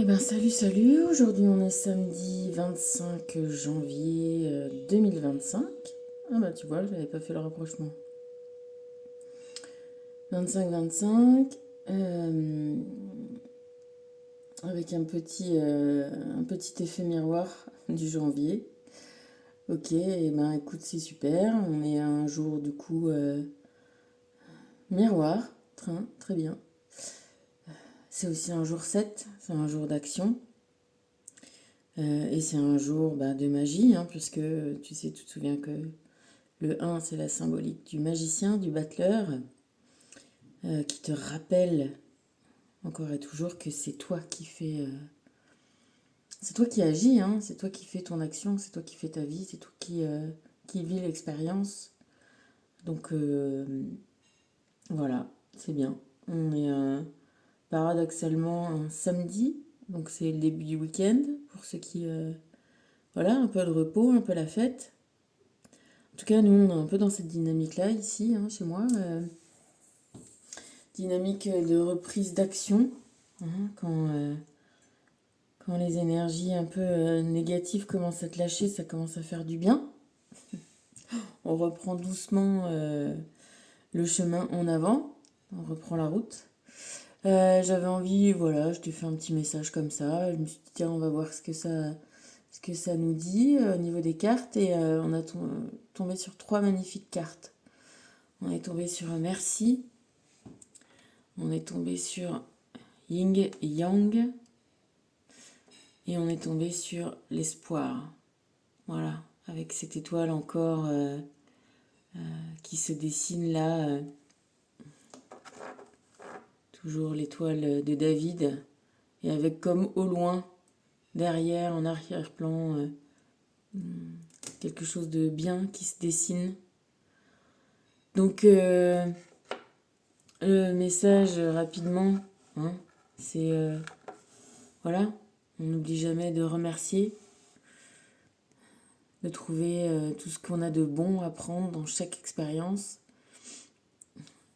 Eh ben salut, salut. Aujourd'hui on est samedi 25 janvier 2025. Ah bah tu vois, j'avais pas fait le rapprochement. 25-25, avec un petit effet miroir du janvier. Ok, et ben écoute, c'est super. On est à un jour du coup miroir, très bien. C'est aussi un jour 7, c'est un jour d'action. Et c'est un jour de magie, hein, puisque tu sais, tu te souviens que le 1, c'est la symbolique du magicien, du battleur, qui te rappelle encore et toujours que c'est toi qui fais. C'est toi qui agis, hein, c'est toi qui fais ton action, c'est toi qui fais ta vie, c'est toi qui vis l'expérience. Donc voilà, c'est bien. On est paradoxalement un samedi, donc c'est le début du week-end, pour ceux qui. Voilà, un peu de repos, un peu la fête. En tout cas, nous, on est un peu dans cette dynamique-là, ici, hein, chez moi. Dynamique de reprise d'action, hein, quand les énergies un peu négatives commencent à te lâcher, ça commence à faire du bien. On reprend doucement le chemin en avant, on reprend la route. J'avais envie, voilà, je t'ai fait un petit message comme ça. Je me suis dit, tiens, on va voir ce que ça nous dit au niveau des cartes. Et on a tombé sur 3 magnifiques cartes. On est tombé sur un merci, on est tombé sur Yin et Yang, et on est tombé sur l'espoir. Voilà, avec cette étoile encore qui se dessine là. Toujours l'étoile de David. Et avec comme au loin, derrière, en arrière-plan, quelque chose de bien qui se dessine. Donc, le message rapidement, hein, c'est voilà, on n'oublie jamais de remercier, de trouver tout ce qu'on a de bon à prendre dans chaque expérience,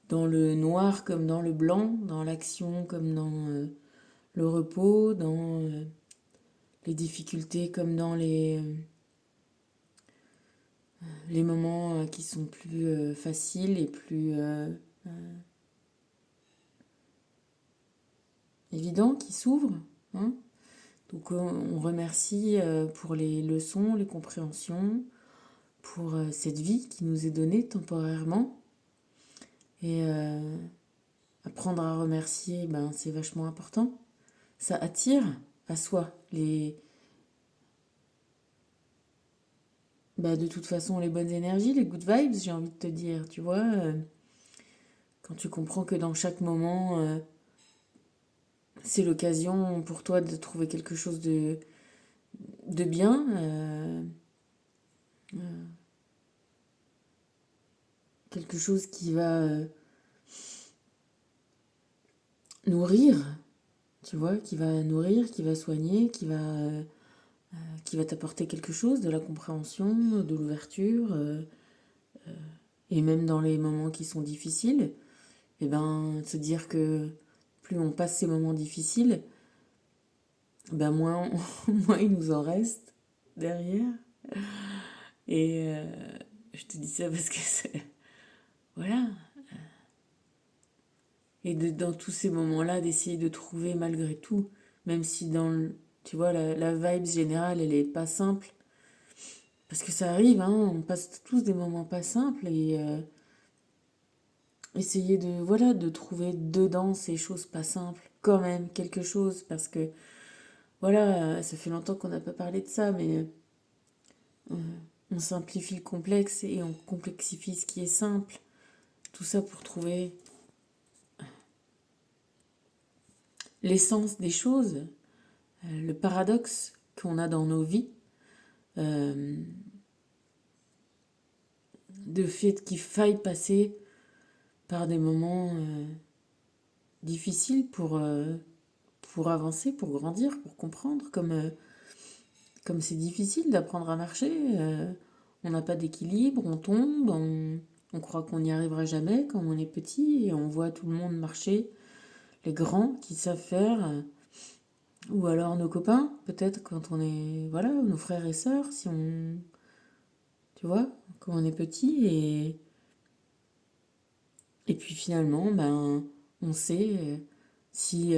dans le noir comme dans le blanc, dans l'action comme dans le repos, dans les difficultés comme dans les moments qui sont plus faciles et plus évidents, qui s'ouvrent, hein. Donc on remercie pour les leçons, les compréhensions, pour cette vie qui nous est donnée temporairement. Et apprendre à remercier, c'est vachement important. Ça attire à soi de toute façon les bonnes énergies, les good vibes, j'ai envie de te dire, tu vois. Quand tu comprends que dans chaque moment, c'est l'occasion pour toi de trouver quelque chose de bien, quelque chose qui va nourrir, tu vois, qui va nourrir, qui va soigner, qui va t'apporter quelque chose, de la compréhension, de l'ouverture, et même dans les moments qui sont difficiles, et se dire que plus on passe ces moments difficiles, moins, moins il nous en reste derrière. Et je te dis ça parce que c'est... Voilà. Et dans tous ces moments-là, d'essayer de trouver malgré tout, même si tu vois, la vibe générale, elle est pas simple. Parce que ça arrive, hein, on passe tous des moments pas simples et essayer de trouver dedans ces choses pas simples, quand même, quelque chose. Parce que, voilà, ça fait longtemps qu'on n'a pas parlé de ça, mais on simplifie le complexe et on complexifie ce qui est simple. Tout ça pour trouver l'essence des choses, le paradoxe qu'on a dans nos vies, de fait qu'il faille passer par des moments difficiles pour avancer, pour grandir, pour comprendre, comme c'est difficile d'apprendre à marcher. On n'a pas d'équilibre, on tombe, on croit qu'on n'y arrivera jamais quand on est petit et on voit tout le monde marcher, les grands qui savent faire. Ou alors nos copains, peut-être quand on est, voilà, nos frères et sœurs, si on, tu vois, quand on est petit et puis finalement, ben, on sait si,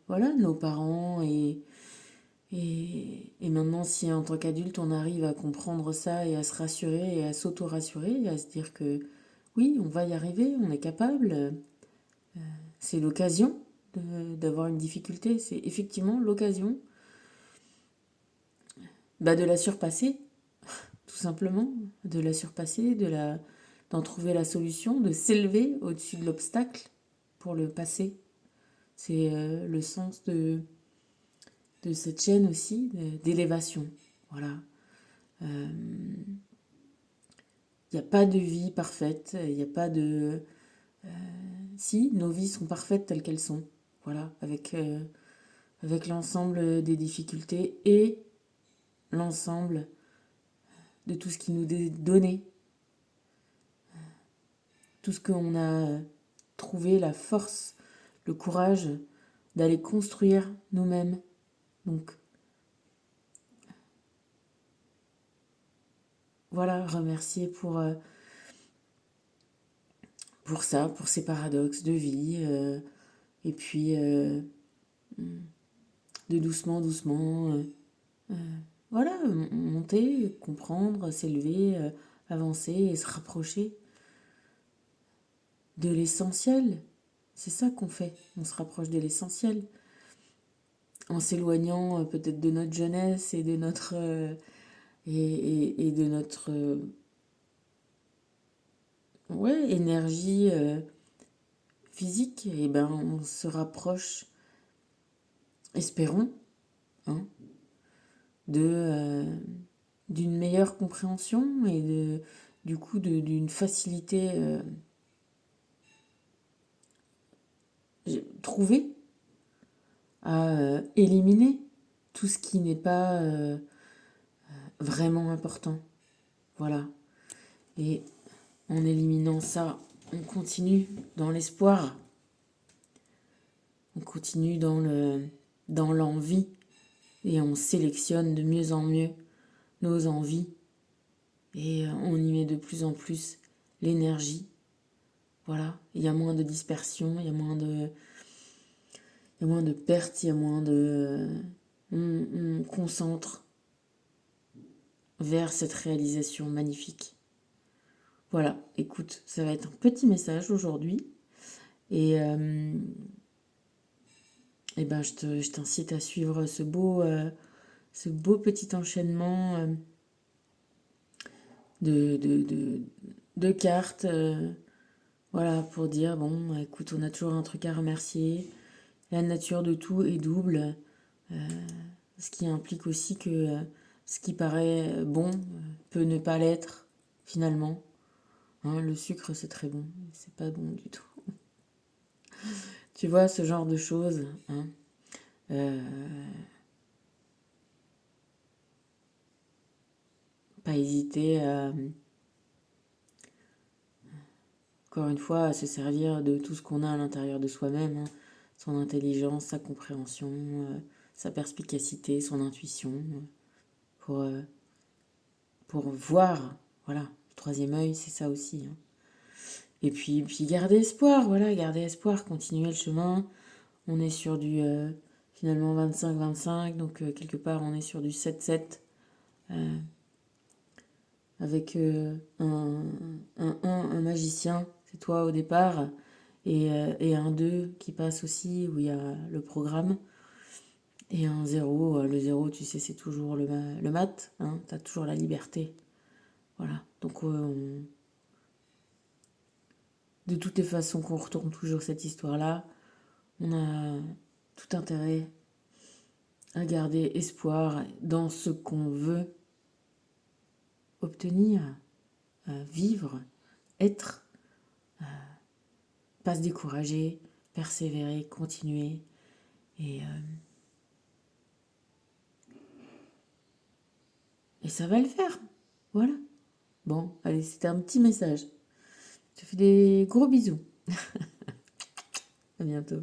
voilà, nos parents et maintenant si en tant qu'adulte on arrive à comprendre ça et à se rassurer et à s'auto-rassurer et à se dire que oui, on va y arriver, on est capable, c'est l'occasion d'avoir une difficulté, c'est effectivement l'occasion bah, de la surpasser, tout simplement, de la surpasser, d'en trouver la solution, de s'élever au-dessus de l'obstacle pour le passer. C'est le sens de cette chaîne aussi, d'élévation. Voilà. Il n'y a pas de vie parfaite, il n'y a pas de... Si, nos vies sont parfaites telles qu'elles sont. Voilà, avec l'ensemble des difficultés et l'ensemble de tout ce qui nous est donné, tout ce qu'on a trouvé, la force, le courage d'aller construire nous-mêmes. Donc voilà, remercier pour ça, pour ces paradoxes de vie. Et puis de doucement, doucement, voilà, monter, comprendre, s'élever, avancer et se rapprocher de l'essentiel. C'est ça qu'on fait, on se rapproche de l'essentiel. En s'éloignant peut-être de notre jeunesse et de notre... et de notre ouais, énergie physique, et ben on se rapproche, espérons, hein, de d'une meilleure compréhension et du coup d'une facilité trouvée à éliminer tout ce qui n'est pas vraiment important. Voilà. Et en éliminant ça, on continue dans l'espoir, on continue dans l'envie et on sélectionne de mieux en mieux nos envies et on y met de plus en plus l'énergie. Voilà, il y a moins de dispersion, il y a moins de pertes, il y a moins de... on concentre vers cette réalisation magnifique. Voilà, écoute, ça va être un petit message aujourd'hui. Et, ben je t'incite à suivre ce beau petit enchaînement de cartes. Voilà, pour dire, bon, écoute, on a toujours un truc à remercier. La nature de tout est double. Ce qui implique aussi que ce qui paraît bon peut ne pas l'être, finalement. Hein, le sucre, c'est très bon, c'est pas bon du tout. Tu vois, ce genre de choses. Hein. Pas hésiter à, encore une fois, à se servir de tout ce qu'on a à l'intérieur de soi-même. Hein. Son intelligence, sa compréhension, sa perspicacité, son intuition, pour, euh, pour voir. Voilà, le troisième œil, c'est ça aussi. Hein. Et puis garder espoir, voilà, garder espoir, continuer le chemin. On est sur du finalement 25-25, donc quelque part on est sur du 7-7 avec un magicien, c'est toi au départ, et un 2 qui passe aussi où il y a le programme, et un 0, le 0 tu sais c'est toujours le mat, hein, t'as toujours la liberté. Voilà, donc de toutes les façons qu'on retourne toujours cette histoire-là, on a tout intérêt à garder espoir dans ce qu'on veut obtenir, vivre, être, pas se décourager, persévérer, continuer. Et, et ça va le faire. Voilà. Bon, allez, c'était un petit message. Je te fais des gros bisous. À bientôt.